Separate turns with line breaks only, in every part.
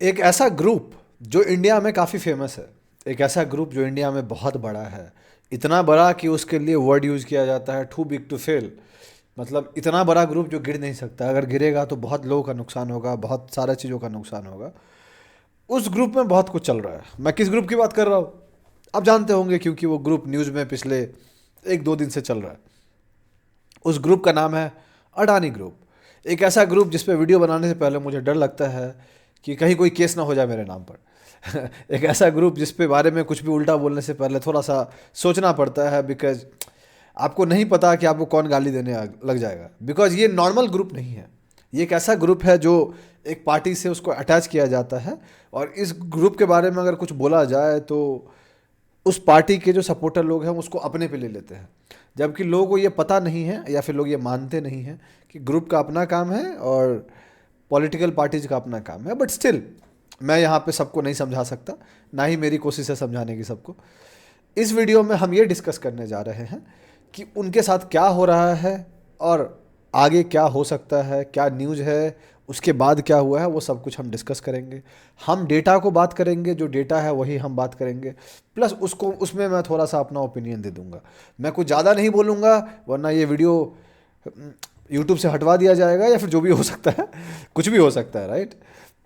एक ऐसा ग्रुप जो इंडिया में काफ़ी फेमस है, एक ऐसा ग्रुप जो इंडिया में बहुत बड़ा है, इतना बड़ा कि उसके लिए वर्ड यूज़ किया जाता है टू बिग टू फेल। मतलब इतना बड़ा ग्रुप जो गिर नहीं सकता, अगर गिरेगा तो बहुत लोगों का नुकसान होगा, बहुत सारा चीज़ों का नुकसान होगा। उस ग्रुप में बहुत कुछ चल रहा है। मैं किस ग्रुप की बात कर रहा हूँ आप जानते होंगे, क्योंकि वो ग्रुप न्यूज़ में पिछले एक दो दिन से चल रहा है। उस ग्रुप का नाम है अडानी ग्रुप। एक ऐसा ग्रुप जिस पे वीडियो बनाने से पहले मुझे डर लगता है कि कहीं कोई केस ना हो जाए मेरे नाम पर। एक ऐसा ग्रुप जिस पे बारे में कुछ भी उल्टा बोलने से पहले थोड़ा सा सोचना पड़ता है, बिकॉज आपको नहीं पता कि आपको कौन गाली देने लग जाएगा। बिकॉज ये नॉर्मल ग्रुप नहीं है, ये एक ऐसा ग्रुप है जो एक पार्टी से उसको अटैच किया जाता है। और इस ग्रुप के बारे में अगर कुछ बोला जाए तो उस पार्टी के जो सपोर्टर लोग हैं उसको अपने पे ले लेते हैं, जबकि लोगों को ये पता नहीं है या फिर लोग ये मानते नहीं हैं कि ग्रुप का अपना काम है और पॉलिटिकल पार्टीज का अपना काम है। बट स्टिल मैं यहाँ पे सबको नहीं समझा सकता, ना ही मेरी कोशिश है समझाने की सबको। इस वीडियो में हम ये डिस्कस करने जा रहे हैं कि उनके साथ क्या हो रहा है और आगे क्या हो सकता है, क्या न्यूज़ है, उसके बाद क्या हुआ है, वो सब कुछ हम डिस्कस करेंगे। हम डेटा को बात करेंगे, जो डेटा है वही हम बात करेंगे। प्लस उसको उसमें मैं थोड़ा सा अपना ओपिनियन दे दूंगा। मैं कुछ ज़्यादा नहीं बोलूँगा, वरना ये वीडियो यूट्यूब से हटवा दिया जाएगा या फिर जो भी हो सकता है, कुछ भी हो सकता है, राइट।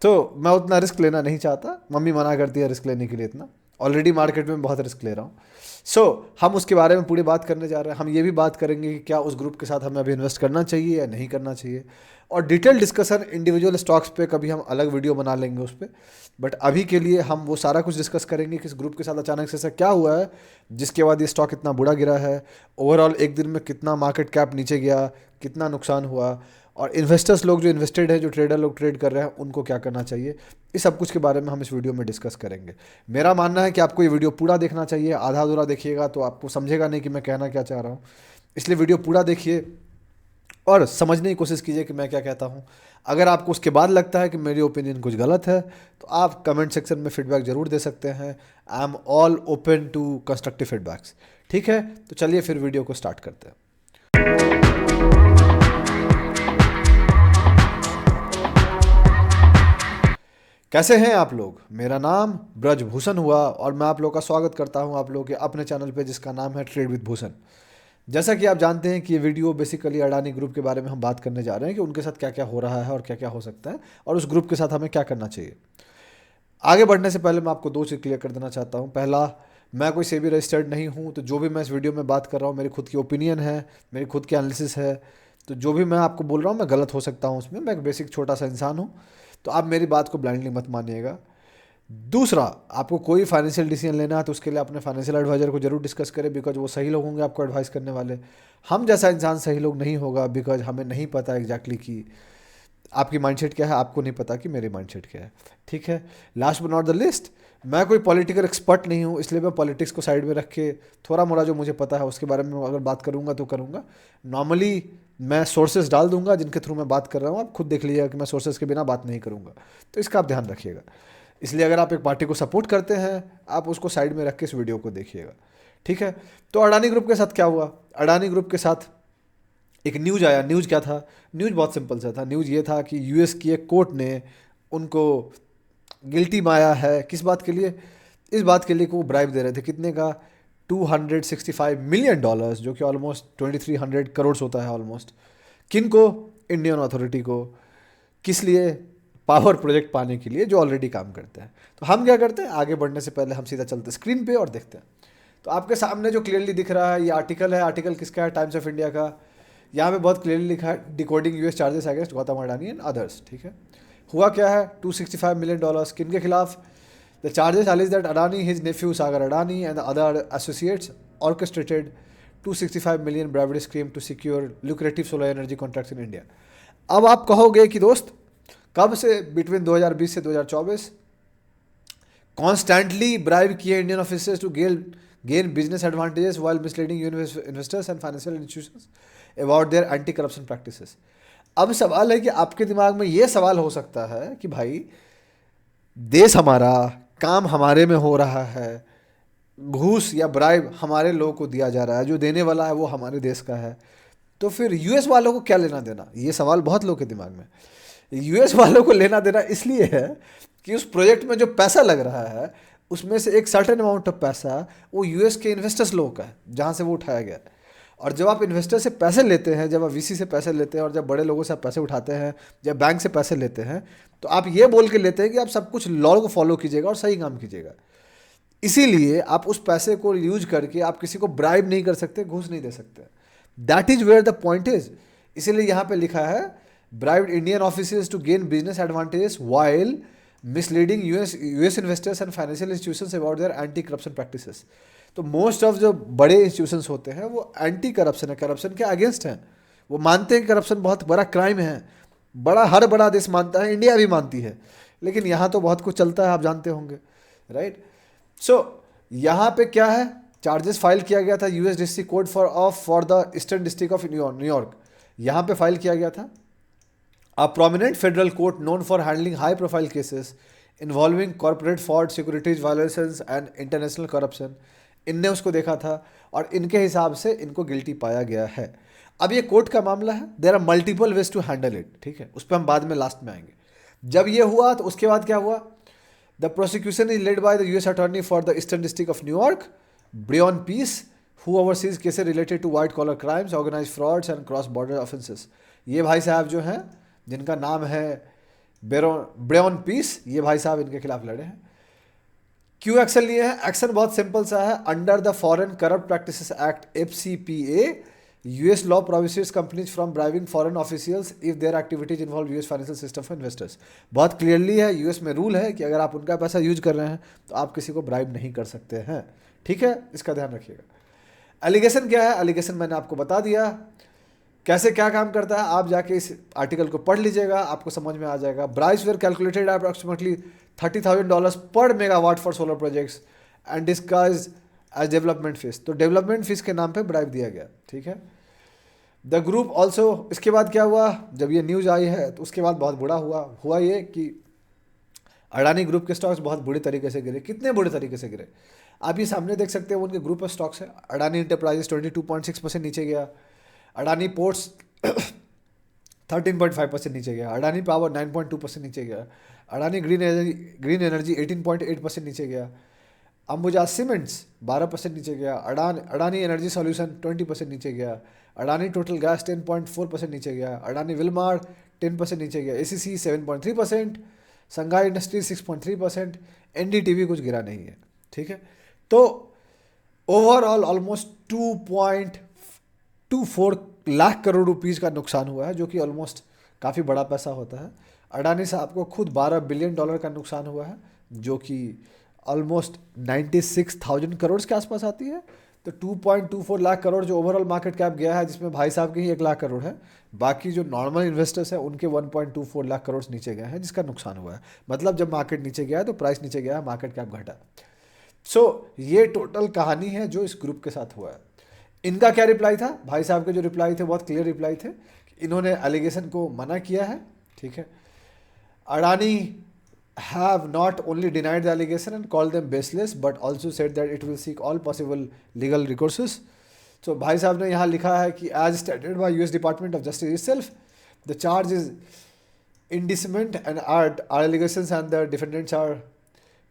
तो मैं उतना रिस्क लेना नहीं चाहता, मम्मी मना करती है रिस्क लेने के लिए इतना। ऑलरेडी मार्केट में बहुत रिस्क ले रहा हूँ। हम उसके बारे में पूरी बात करने जा रहे हैं। हम ये भी बात करेंगे कि क्या उस ग्रुप के साथ हमें अभी इन्वेस्ट करना चाहिए या नहीं करना चाहिए। और डिटेल डिस्कशन इंडिविजुअल स्टॉक्स पे कभी हम अलग वीडियो बना लेंगे उस पर। बट अभी के लिए हम वो सारा कुछ डिस्कस करेंगे कि इस ग्रुप के साथ अचानक से ऐसा क्या हुआ है जिसके बाद ये स्टॉक इतना बुरा गिरा है। ओवरऑल एक दिन में कितना मार्केट कैप नीचे गया, कितना नुकसान हुआ, और इन्वेस्टर्स लोग जो इन्वेस्टेड हैं, जो ट्रेडर लोग ट्रेड कर रहे हैं, उनको क्या करना चाहिए। इस सब कुछ के बारे में हम इस वीडियो में डिस्कस करेंगे। मेरा मानना है कि आपको ये वीडियो पूरा देखना चाहिए, आधा अधूरा देखिएगा तो आपको समझेगा नहीं कि मैं कहना क्या चाह रहा हूँ। इसलिए वीडियो पूरा देखिए और समझने की कोशिश कीजिए कि मैं क्या कहता हूँ। अगर आपको उसके बाद लगता है कि मेरी ओपिनियन कुछ गलत है तो आप कमेंट सेक्शन में फीडबैक ज़रूर दे सकते हैं। I am all open to constructive feedbacks. ठीक है, तो चलिए फिर वीडियो को स्टार्ट करते हैं। कैसे हैं आप लोग? मेरा नाम ब्रजभूषण हुआ और मैं आप लोग का स्वागत करता हूं आप लोग के अपने चैनल पे जिसका नाम है ट्रेड विद भूषण। जैसा कि आप जानते हैं कि ये वीडियो बेसिकली अडानी ग्रुप के बारे में हम बात करने जा रहे हैं कि उनके साथ क्या क्या हो रहा है और क्या क्या हो सकता है और उस ग्रुप के साथ हमें क्या करना चाहिए। आगे बढ़ने से पहले मैं आपको दो चीज़ क्लियर कर देना चाहता हूँ। पहला, मैं कोई सेबी रजिस्टर्ड नहीं हूँ, तो जो भी मैं इस वीडियो में बात कर रहा हूँ मेरी खुद की ओपिनियन है, मेरी खुद की एनालिसिस है। तो जो भी मैं आपको बोल रहा हूँ मैं गलत हो सकता हूँ उसमें, मैं एक बेसिक छोटा सा इंसान हूँ। तो आप मेरी बात को ब्लाइंडली मत मानिएगा। दूसरा, आपको कोई फाइनेंशियल डिसीजन लेना है तो उसके लिए अपने फाइनेंशियल एडवाइजर को जरूर डिस्कस करें, बिकॉज वो सही लोग होंगे आपको एडवाइस करने वाले। हम जैसा इंसान सही लोग नहीं होगा, बिकॉज हमें नहीं पता एग्जैक्टली कि आपकी माइंडसेट क्या है, आपको नहीं पता कि मेरी माइंडसेट क्या है। ठीक है, last but not the list, मैं कोई पॉलिटिकल एक्सपर्ट नहीं हूँ, इसलिए मैं पॉलिटिक्स को साइड में रख के थोड़ा मोड़ा जो मुझे पता है उसके बारे में अगर बात करूँगा तो करूँगा। नॉर्मली मैं सोर्सेज डाल दूंगा जिनके थ्रू मैं बात कर रहा हूँ, आप खुद देख लीजिएगा कि मैं सोर्सेज के बिना बात नहीं करूँगा। तो इसका आप ध्यान रखिएगा। इसलिए अगर आप एक पार्टी को सपोर्ट करते हैं, आप उसको साइड में रख के इस वीडियो को देखिएगा। ठीक है, तो अडानी ग्रुप के साथ क्या हुआ? अडानी ग्रुप के साथ एक न्यूज़ आया। न्यूज़ क्या था? न्यूज़ बहुत सिंपल सा था। न्यूज़ ये था कि यूएस की एक कोर्ट ने उनको गिल्टी माया है। किस बात के लिए? इस बात के लिए कि वो ब्राइब दे रहे थे। कितने का? $265 मिलियन, जो कि ऑलमोस्ट 2300 करोड़ होता है ऑलमोस्ट। किन को? इंडियन अथॉरिटी को। किस लिए? पावर प्रोजेक्ट पाने के लिए, जो ऑलरेडी काम करते हैं। तो हम क्या करते हैं, आगे बढ़ने से पहले हम सीधा चलते स्क्रीन पे और देखते हैं। तो आपके सामने जो क्लियरली दिख रहा है ये आर्टिकल है। आर्टिकल किसका है? टाइम्स ऑफ इंडिया का। यहाँ पे बहुत क्लियरली लिखा है, decoding US charges against Gautam Adani and others. ठीक है, हुआ क्या है? $265 मिलियन। किन के खिलाफ? The charges alleged that Adani, his nephew Sagar Adani and other associates orchestrated $265 million bribery scheme to secure lucrative solar energy contracts in India. अब आप कहोगे कि दोस्त, कब से? बिटवीन 2020 से 2024 कॉन्स्टेंटली ब्राइब किए Indian officers to gain business advantages while misleading investors and financial institutions about their anti corruption practices. अब सवाल है कि आपके दिमाग में ये सवाल हो सकता है कि भाई, देश हमारा, काम हमारे में हो रहा है, घूस या ब्राइब हमारे लोगों को दिया जा रहा है, जो देने वाला है वो हमारे देश का है, तो फिर यूएस वालों को क्या लेना देना? ये सवाल बहुत लोगों के दिमाग में। यूएस वालों को लेना देना इसलिए है कि उस प्रोजेक्ट में जो पैसा लग रहा है उसमें से एक सर्टेन अमाउंट ऑफ पैसा वो यूएस के इन्वेस्टर्स लोगों का है जहाँ से वो उठाया गया है। और जब आप इन्वेस्टर से पैसे लेते हैं, जब आप वीसी से पैसे लेते हैं और जब बड़े लोगों से आप पैसे उठाते हैं, जब बैंक से पैसे लेते हैं, तो आप ये बोल के लेते हैं कि आप सब कुछ लॉ को फॉलो कीजिएगा और सही काम कीजिएगा। इसीलिए आप उस पैसे को यूज करके आप किसी को ब्राइब नहीं कर सकते, घूस नहीं दे सकते। That is where the point is. इसीलिए यहाँ पे लिखा है bribed Indian officers to gain business advantages while misleading US investors and financial institutions about their anti corruption practices. तो मोस्ट ऑफ जो बड़े इंस्टीट्यूशंस होते हैं वो एंटी करप्शन है, करप्शन के अगेंस्ट हैं। वो मानते हैं कि करप्शन बहुत बड़ा क्राइम है, हर बड़ा देश मानता है, इंडिया भी मानती है, लेकिन यहाँ तो बहुत कुछ चलता है, आप जानते होंगे, राइट। सो यहाँ पे क्या है, चार्जेस फाइल किया गया था US district court for the eastern district of New York, यहाँ पे फाइल किया गया था। A prominent federal court known for handling high-profile cases involving corporate fraud, securities violations and international corruption, इनने उसको देखा था और इनके हिसाब से इनको गिल्टी पाया गया है। अब ये कोर्ट का मामला है, there are multiple ways to handle it, ठीक है, उस पर हम बाद में लास्ट में आएंगे। जब ये हुआ तो उसके बाद क्या हुआ, the prosecution is led by the US attorney for the eastern district of New York Breon Peace, who oversees cases related to white collar crimes, organised frauds and cross border offences. ये भाई साहब जो हैं जिनका नाम है ब्रेन पीस, ये भाई साहब इनके खिलाफ लड़े हैं। क्यों एक्शन लिए हैं? एक्शन बहुत सिंपल सा है। Under the foreign corrupt practices act FCPA, US law prohibits companies from bribing foreign officials if their activities involve US financial system for investors. बहुत क्लियरली है, यूएस में रूल है कि अगर आप उनका पैसा यूज कर रहे हैं तो आप किसी को ब्राइब नहीं कर सकते हैं, ठीक है, इसका ध्यान रखिएगा। एलिगेशन क्या है? एलिगेशन मैंने आपको बता दिया कैसे क्या काम करता है, आप जाके इस आर्टिकल को पढ़ लीजिएगा, आपको समझ में आ जाएगा। ब्राइस वेर कैलकुलेटेड अप्रॉक्सीमेटली $30,000 पर megawatt for solar projects and disguised as development fees. तो डेवलपमेंट फीस के नाम पे ब्राइब दिया गया, ठीक है। द ग्रुप ऑल्सो, इसके बाद क्या हुआ, जब ये न्यूज़ आई है तो उसके बाद बहुत बुरा हुआ ये कि अडानी ग्रुप के स्टॉक्स बहुत बुरी तरीके से गिरे। कितने बुरे तरीके से गिरे आप ये सामने देख सकते हैं, उनके ग्रुप ऑफ स्टॉक्स है। अडानी इंटरप्राइजेस 22.6% नीचे गया, अडानी पोर्ट्स 13.5% नीचे गया, अडानी पावर 9.2% नीचे गया, अडानी ग्रीन एनर्जी 18.8% नीचे गया, अंबुजा सीमेंट्स 12% नीचे गया, अडानी एनर्जी सॉल्यूशन 20% नीचे गया, अडानी टोटल गैस 10.4% नीचे गया, अडानी विलमार 10% नीचे गया, ACC 7.3%, संघाई इंडस्ट्रीज 6.3%, NDTV कुछ गिरा नहीं है, ठीक है। तो overall almost 2.24 lakh crore rupees का नुकसान हुआ है, जो कि ऑलमोस्ट काफ़ी बड़ा पैसा होता है। अडानी साहब को खुद $12 बिलियन का नुकसान हुआ है, जो कि ऑलमोस्ट 96,000 करोड़ के आसपास आती है। तो 2.24 लाख करोड़ जो ओवरऑल मार्केट कैप गया है, जिसमें भाई साहब के ही 1 लाख करोड़ है, बाकी जो नॉर्मल इन्वेस्टर्स हैं उनके 1.24 लाख करोड़ नीचे गए हैं, जिसका नुकसान हुआ है। मतलब जब मार्केट नीचे गया है तो प्राइस नीचे गया है, मार्केट कैप घटा। ये टोटल कहानी है जो इस ग्रुप के साथ हुआ है। इनका क्या रिप्लाई था? भाई साहब के जो रिप्लाई थे बहुत क्लियर रिप्लाई थे, इन्होंने एलिगेशन को मना किया है, ठीक है। Adani have not only denied the allegation and called them baseless but also said that it will seek all possible legal recourses. So भाई साहब ने यहाँ लिखा है कि as stated by US Department of Justice itself, the charge is indictment and our allegations and the defendants are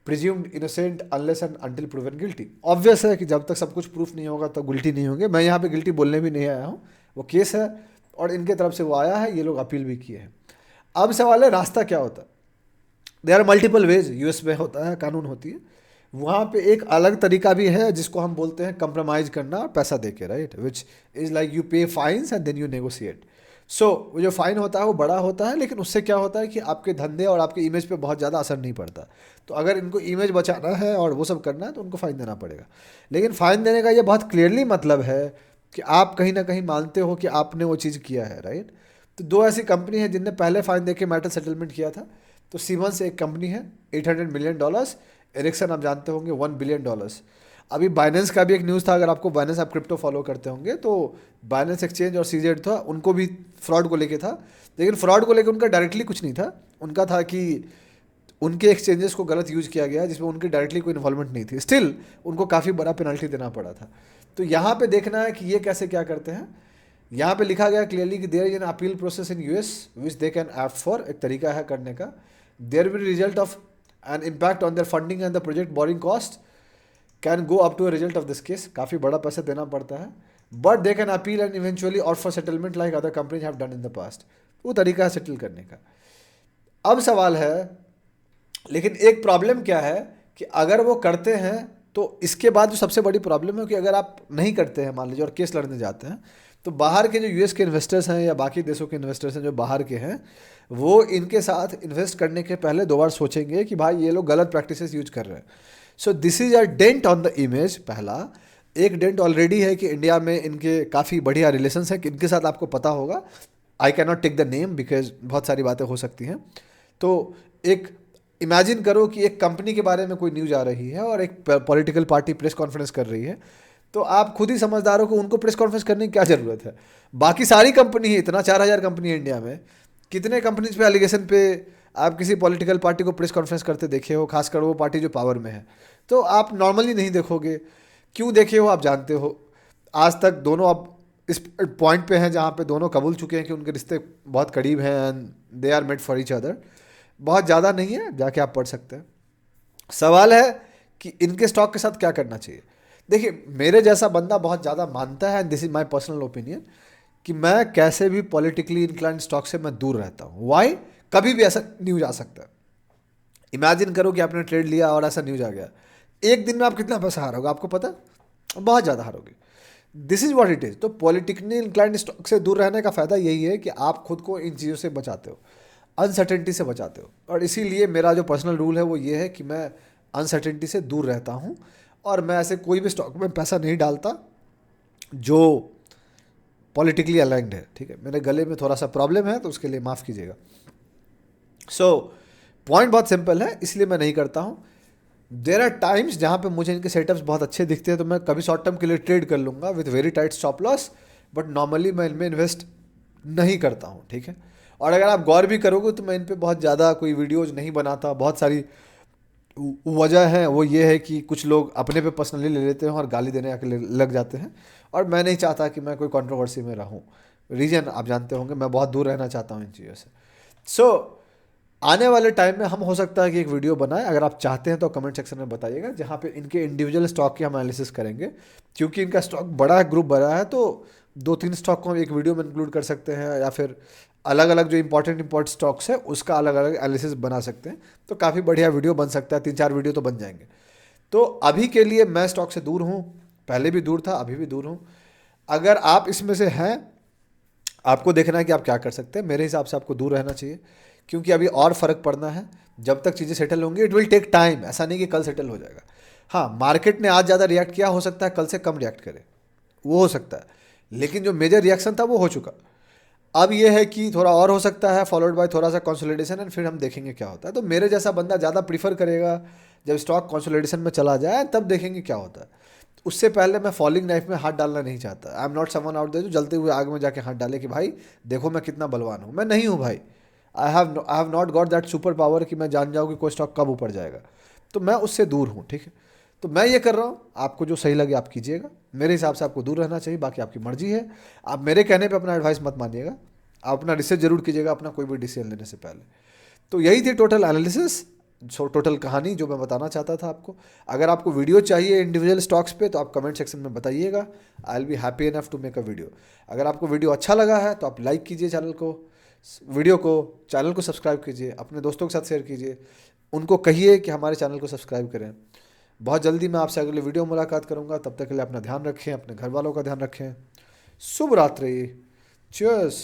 presumed innocent unless and until proven guilty. Obvious है कि जब तक सब कुछ प्रूफ नहीं होगा तो गिल्टी नहीं होंगे। मैं यहाँ पे गिल्टी बोलने भी नहीं आया हूँ, वो केस है और इनके तरफ से वो आया है, ये लोग अपील भी किए हैं। अब सवाल है रास्ता क्या होता है? There are multiple ways, US में होता है, कानून होती है, वहाँ पे एक अलग तरीका भी है जिसको हम बोलते हैं कंप्रोमाइज़ करना पैसा देके, right, which is like you pay fines and then you negotiate. So वो जो फाइन होता है वो बड़ा होता है, लेकिन उससे क्या होता है कि आपके धंधे और आपके इमेज पे बहुत ज़्यादा असर नहीं पड़ता। तो अगर इनको इमेज बचाना है और वो सब करना है तो उनको फ़ाइन देना पड़ेगा। लेकिन फ़ाइन देने का ये बहुत क्लियरली मतलब है कि आप कहीं ना कहीं मानते हो कि आपने वो चीज़ किया है, राइट। तो 2 ऐसी कंपनी है जिनने पहले फ़ाइन दे के मैटर सेटलमेंट किया था। तो सीमंस एक कंपनी है $800 मिलियन, एरिक्सन आप जानते होंगे $1 बिलियन। अभी बाइनेंस का भी एक न्यूज़ था, अगर आपको बाइनेंस आप क्रिप्टो फॉलो करते होंगे तो बाइनेंस एक्सचेंज और CZ था, उनको भी फ्रॉड को लेके था, लेकिन फ्रॉड को लेके उनका डायरेक्टली कुछ नहीं था। उनका था कि उनके एक्सचेंजेस को गलत यूज़ किया गया जिसमें उनकी डायरेक्टली कोई इन्वॉल्वमेंट नहीं थी, स्टिल उनको काफ़ी बड़ा पेनल्टी देना पड़ा था। तो यहाँ पर देखना है कि ये कैसे क्या करते हैं। यहाँ पे लिखा गया क्लियरली कि there is an appeal process in US which they can opt for, एक तरीका है करने का। There will result of an impact on their funding and the project boring cost can go up to a result of this case, काफ़ी बड़ा पैसा देना पड़ता है, but they can appeal and eventually और for settlement like other companies have done in the past. वो तरीका है सेटल करने का। अब सवाल है, लेकिन एक प्रॉब्लम क्या है कि अगर वो करते हैं तो इसके बाद जो सबसे बड़ी प्रॉब्लम है कि अगर आप नहीं करते हैं मान लीजिए और केस लड़ने जाते हैं, तो बाहर के जो यूएस के इन्वेस्टर्स हैं या बाकी देशों के इन्वेस्टर्स हैं जो बाहर के हैं, वो इनके साथ इन्वेस्ट करने के पहले 2 बार सोचेंगे कि भाई ये लोग गलत प्रैक्टिसेस यूज कर रहे हैं। So this is a dent on the image. पहला एक डेंट ऑलरेडी है कि इंडिया में इनके काफ़ी बढ़िया रिलेशंस हैं, कि इनके साथ आपको पता होगा, I can not take the name because बहुत सारी बातें हो सकती हैं। तो एक इमेजिन करो कि एक कंपनी के बारे में कोई न्यूज़ आ रही है और एक पॉलिटिकल पार्टी प्रेस कॉन्फ्रेंस कर रही है, तो आप खुद ही समझदार हो कि उनको प्रेस कॉन्फ्रेंस करने की क्या ज़रूरत है। बाकी सारी कंपनी है, इतना 4,000 कंपनी है इंडिया में, कितने कंपनीज पे एलिगेशन पे आप किसी पॉलिटिकल पार्टी को प्रेस कॉन्फ्रेंस करते देखे हो, खासकर वो पार्टी जो पावर में है, तो आप नॉर्मली नहीं देखोगे। क्यों देखे हो आप जानते हो, आज तक दोनों अब इस पॉइंट पे हैं जहाँ पे दोनों कबूल चुके हैं कि उनके रिश्ते बहुत करीब हैं and they are made for each other. बहुत ज़्यादा नहीं है, जाके आप पढ़ सकते हैं। सवाल है कि इनके स्टॉक के साथ क्या करना चाहिए। देखिए, मेरे जैसा बंदा बहुत ज़्यादा मानता है, and this is my personal opinion, कि मैं कैसे भी पॉलिटिकली इंक्लाइंड स्टॉक से मैं दूर रहता हूँ। वाई? कभी भी ऐसा न्यूज आ सकता है। इमेजिन करो कि आपने ट्रेड लिया और ऐसा न्यूज आ गया, एक दिन में आप कितना पैसा हारोगे आपको पता है? बहुत ज़्यादा हारोगे। This is what it is. तो पॉलिटिकली इंक्लाइंड स्टॉक से दूर रहने का फ़ायदा यही है कि आप खुद को इन चीज़ों से बचाते हो, अनसर्टेनिटी से बचाते हो। और इसीलिए मेरा जो पर्सनल रूल है वो ये है कि मैं अनसर्टेनिटी से दूर रहता हूँ, और मैं ऐसे कोई भी स्टॉक में पैसा नहीं डालता जो पॉलिटिकली अलाइंड है। ठीक है, मेरे गले में थोड़ा सा प्रॉब्लम है तो उसके लिए माफ़ कीजिएगा। सो पॉइंट बहुत सिंपल है, इसलिए मैं नहीं करता हूँ। देर आर टाइम्स जहाँ पे मुझे इनके सेटअप्स बहुत अच्छे दिखते हैं, तो मैं कभी शॉर्ट टर्म के लिए ट्रेड कर लूँगा with very tight stop loss, but normally मैं इनमें इन्वेस्ट नहीं करता हूँ। ठीक है, और अगर आप गौर भी करोगे तो मैं इन पर बहुत ज़्यादा कोई वीडियोज़ नहीं बनाता। बहुत सारी वजह है, वो ये है कि कुछ लोग अपने पे पर्सनली ले लेते हैं और गाली देने आके लग जाते हैं, और मैं नहीं चाहता कि मैं कोई कंट्रोवर्सी में रहूं। रीज़न आप जानते होंगे, मैं बहुत दूर रहना चाहता हूं इन चीज़ों से। सो आने वाले टाइम में हम हो सकता है कि एक वीडियो बनाएं, अगर आप चाहते हैं तो कमेंट सेक्शन में बताइएगा, जहाँ पे इनके इंडिविजुअल स्टॉक की हम एनालिसिस करेंगे। क्योंकि इनका स्टॉक बड़ा है, ग्रुप बड़ा है, तो 2-3 स्टॉक को हम एक वीडियो में इंक्लूड कर सकते हैं, या फिर अलग अलग जो इंपॉर्टेंट स्टॉक्स है उसका अलग अलग एनालिसिस बना सकते हैं। तो काफ़ी बढ़िया वीडियो बन सकता है, 3-4 वीडियो तो बन जाएंगे। तो अभी के लिए मैं स्टॉक से दूर हूँ, पहले भी दूर था, अभी भी दूर हूँ। अगर आप इसमें से हैं, आपको देखना है कि आप क्या कर सकते हैं। मेरे हिसाब से आपको दूर रहना चाहिए, क्योंकि अभी और फ़र्क पड़ना है। जब तक चीज़ें सेटल होंगी, इट विल टेक टाइम, ऐसा नहीं कि कल सेटल हो जाएगा। हाँ, मार्केट ने आज ज़्यादा रिएक्ट किया, हो सकता है कल से कम रिएक्ट करे, वो हो सकता है, लेकिन जो मेजर रिएक्शन था वो हो चुका। अब ये है कि थोड़ा और हो सकता है, फॉलोड बाय थोड़ा सा कंसोलिडेशन, एंड फिर हम देखेंगे क्या होता है। तो मेरे जैसा बंदा ज़्यादा प्रीफर करेगा जब स्टॉक कंसोलिडेशन में चला जाए, तब देखेंगे क्या होता है। उससे पहले मैं फॉलिंग नाइफ में हाथ डालना नहीं चाहता। I am not someone out there जो जलते हुए आग में जाके हाथ डाले कि भाई देखो मैं कितना बलवान हूँ। मैं नहीं हूँ भाई। I have not got that super power कि मैं जान जाऊँ कि कोई स्टॉक कब ऊपर जाएगा। तो मैं उससे दूर हूँ। ठीक है, तो मैं ये कर रहा हूँ, आपको जो सही लगे आप कीजिएगा। मेरे हिसाब से आपको दूर रहना चाहिए, बाकी आपकी मर्जी है। आप मेरे कहने पे अपना एडवाइस मत मानिएगा, आप अपना रिसर्च जरूर कीजिएगा अपना कोई भी डिसीजन लेने से पहले। तो यही थी टोटल एनालिसिस, टोटल कहानी जो मैं बताना चाहता था आपको। अगर आपको वीडियो चाहिए इंडिविजुअल स्टॉक्स पे तो आप कमेंट सेक्शन में बताइएगा, I will be happy enough to make a video. अगर आपको वीडियो अच्छा लगा है तो आप लाइक कीजिए वीडियो को, चैनल को सब्सक्राइब कीजिए, अपने दोस्तों के साथ शेयर कीजिए, उनको कहिए कि हमारे चैनल को सब्सक्राइब करें। बहुत जल्दी मैं आपसे अगले वीडियो मुलाकात करूंगा, तब तक के लिए अपना ध्यान रखें, अपने घर वालों का ध्यान रखें। शुभ रात्रि, चीयर्स।